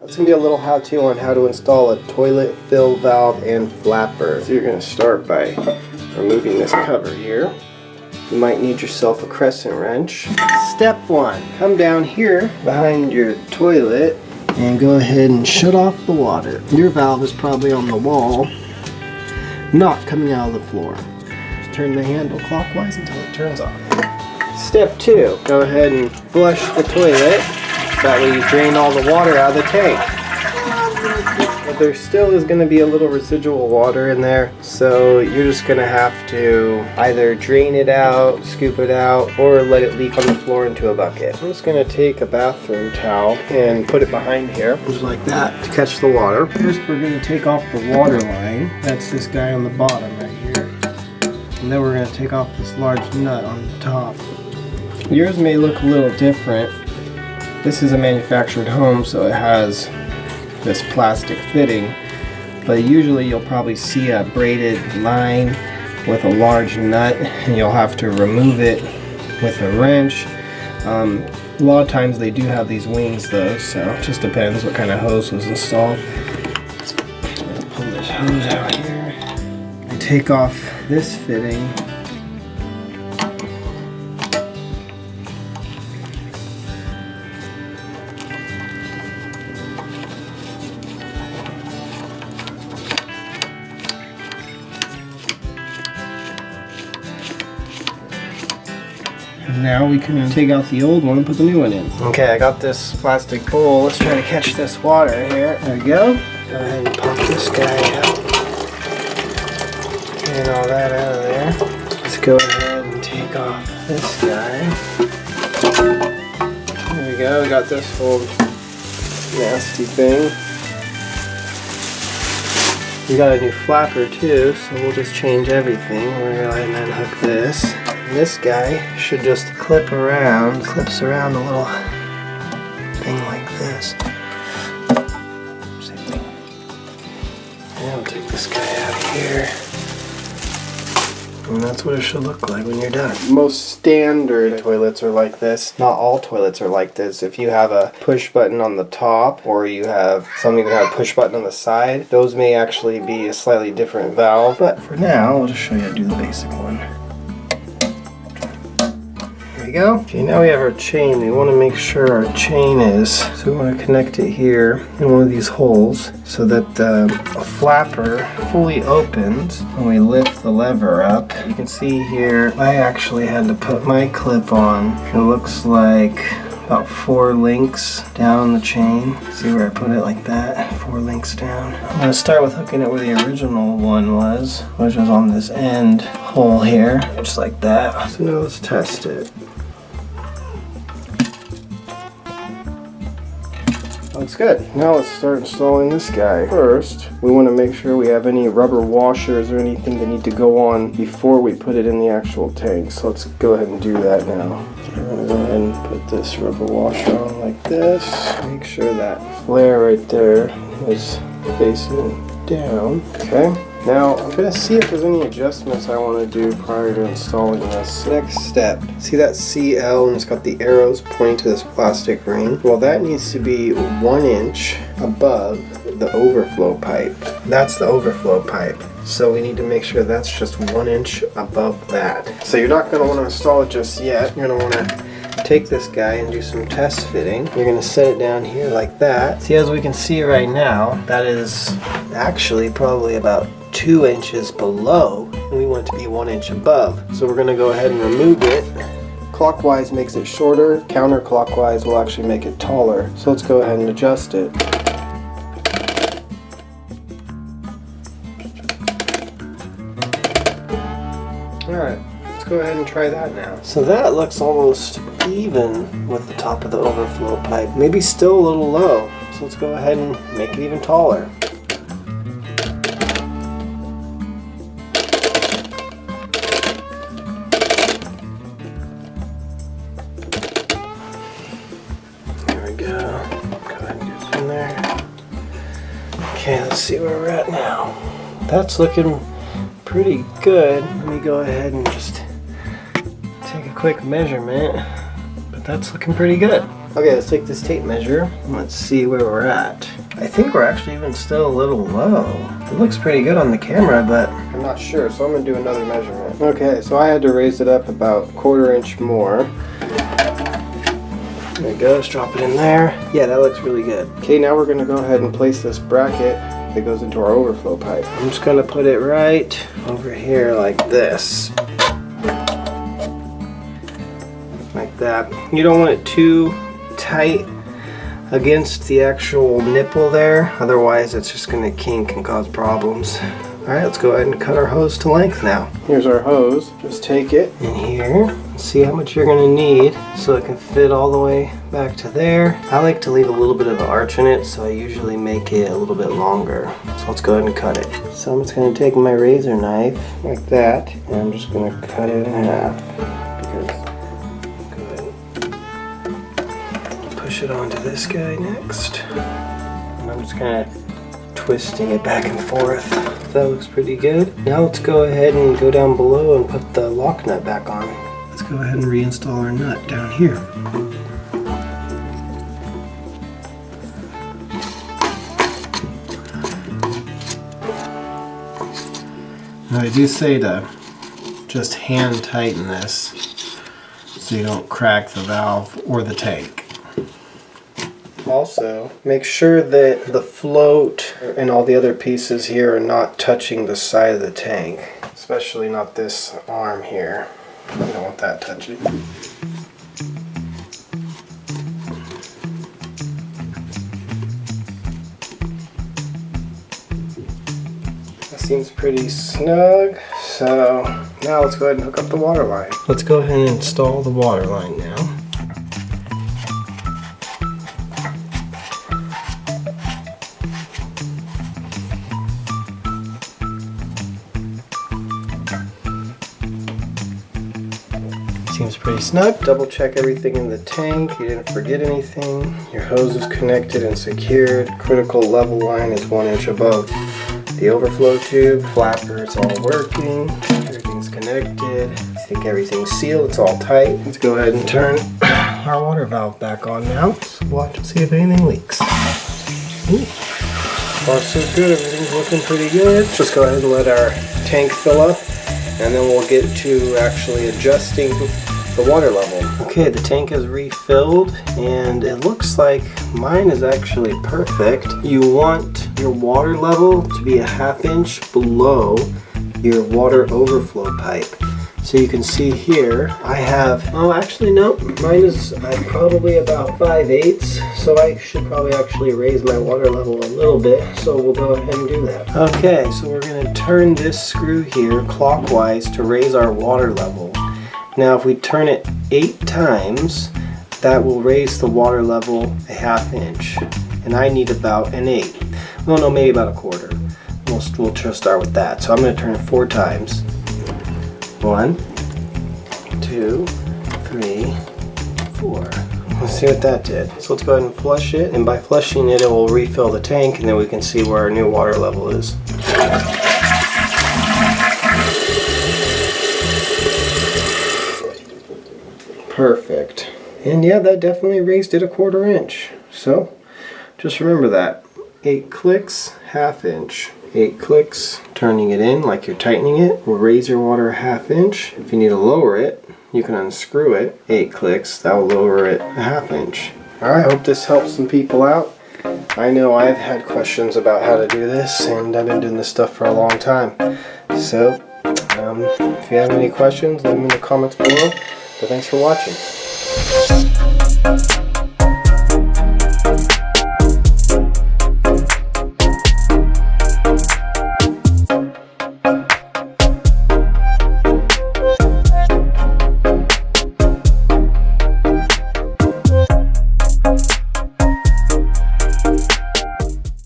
That's going to be a little how-to on how to install a toilet fill valve and flapper. So you're going to start by removing this cover here. You might need yourself a crescent wrench. Step 1, come down here behind your toilet and go ahead and shut off the water. Your valve is probably on the wall, not coming out of the floor. Just turn the handle clockwise until it turns off. Step 2, go ahead and flush the toilet. That way you drain all the water out of the tank. But there still is going to be a little residual water in there, so you're just going to have to either drain it out, scoop it out, or let it leak on the floor into a bucket. I'm just going to take a bathroom towel and put it behind here, just like that, to catch the water. First we're going to take off the water line. That's this guy on the bottom right here. And then we're going to take off this large nut on the top. Yours may look a little different. This is a manufactured home, so it has this plastic fitting, but usually you'll probably see a braided line with a large nut, and you'll have to remove it with a wrench. A lot of times they do have these wings though, so it just depends what kind of hose was installed. Let's pull this hose out here and take off this fitting. Now we can take out the old one and put the new one in. Okay, I got this plastic bowl. Let's try to catch this water here. There we go. Go ahead and pop this guy out. Get all that out of there. Let's go ahead and take off this guy. There we go. We got this whole nasty thing. We got a new flapper too, so we'll just change everything. We're gonna go ahead and unhook this. This guy should just clips around a little thing like this. Same thing. And we'll take this guy out of here. And that's what it should look like when you're done. Most standard toilets are like this. Not all toilets are like this. If you have a push button on the top, or you have something that have a push button on the side, those may actually be a slightly different valve. But for now, I'll just show you how to do the basic one. Go. Okay, now we have our chain. We want to make sure our chain is, so we want to connect it here in one of these holes so that the flapper fully opens when we lift the lever up. You can see here I actually had to put my clip on. It looks like about 4 links down the chain. See where I put it like that? 4 links down. I'm going to start with hooking it where the original one was, which was on this end hole here, just like that. So now let's test it. Looks good. Now let's start installing this guy. First, we want to make sure we have any rubber washers or anything that need to go on before we put it in the actual tank. So let's go ahead and do that now. We're going to go ahead and put this rubber washer on like this. Make sure that flare right there is facing down. Okay. Now, I'm going to see if there's any adjustments I want to do prior to installing this. Next step, see that CL and it's got the arrows pointing to this plastic ring? Well, that needs to be 1 inch above the overflow pipe. That's the overflow pipe. So we need to make sure that's just 1 inch above that. So you're not going to want to install it just yet. You're going to want to take this guy and do some test fitting. You're going to set it down here like that. See, as we can see right now, that is actually probably about 2 inches below, and we want it to be 1 inch above. So we're going to go ahead and remove it. Clockwise makes it shorter, counterclockwise will actually make it taller. So let's go ahead and adjust it. Alright, let's go ahead and try that now. So that looks almost even with the top of the overflow pipe. Maybe still a little low. So let's go ahead and make it even taller. Okay, let's see where we're at now. That's looking pretty good. Let me go ahead and just take a quick measurement, but that's looking pretty good. Okay, let's take this tape measure and let's see where we're at. I think we're actually even still a little low. It looks pretty good on the camera, but I'm not sure, so I'm gonna do another measurement. Okay, so I had to raise it up about 1/4 inch more. There we go, let's drop it in there. Yeah, that looks really good. Okay, now we're gonna go ahead and place this bracket that goes into our overflow pipe. I'm just gonna put it right over here like this. Like that. You don't want it too tight against the actual nipple there, otherwise it's just going to kink and cause problems. Alright, let's go ahead and cut our hose to length now. Here's our hose. Just take it in here and see how much you're going to need so it can fit all the way back to there. I like to leave a little bit of an arch in it, so I usually make it a little bit longer. So let's go ahead and cut it. So I'm just going to take my razor knife like that and I'm just going to cut it in half. Push it onto this guy next. And I'm just kind of twisting it back and forth. That looks pretty good. Now let's go ahead and go down below and put the lock nut back on. Let's go ahead and reinstall our nut down here. Now I do say to just hand tighten this so you don't crack the valve or the tank. Also, make sure that the float and all the other pieces here are not touching the side of the tank, especially not this arm here. You don't want that touching. That seems pretty snug, so now let's go ahead and hook up the water line. Let's go ahead and install the water line now. Seems pretty snug. Double check everything in the tank. You didn't forget anything. Your hose is connected and secured. Critical level line is 1 inch above the overflow tube. Flapper is all working. Everything's connected. I think everything's sealed. It's all tight. Let's go ahead and turn our water valve back on now. So watch and see if anything leaks. Ooh. Far so good. Everything's looking pretty good. Just go ahead and let our tank fill up, and then we'll get to actually adjusting the water level. Okay, the tank is refilled and it looks like mine is actually perfect. You want your water level to be a 1/2 inch below your water overflow pipe. So you can see here, I have, oh actually no, mine is probably about 5/8, so I should probably actually raise my water level a little bit, so we'll go ahead and do that. Okay, so we're going to turn this screw here clockwise to raise our water level. Now if we turn it 8 times, that will raise the water level a 1/2 inch, and I need about an 1/8. Well no, maybe about a 1/4. We'll just start with that. So I'm going to turn it 4 times. 1, 2, 3, 4. Let's see what that did. So let's go ahead and flush it, and by flushing it, it will refill the tank, and then we can see where our new water level is. Perfect. And yeah, that definitely raised it a 1/4 inch. So just remember that. 8 clicks, 1/2 inch. 8 clicks, turning it in like you're tightening it, will raise your water a 1/2 inch. If you need to lower it, you can unscrew it. 8 clicks, that will lower it a 1/2 inch. Alright, I hope this helps some people out. I know I've had questions about how to do this, and I've been doing this stuff for a long time. So, if you have any questions, leave them in the comments below. But thanks for watching.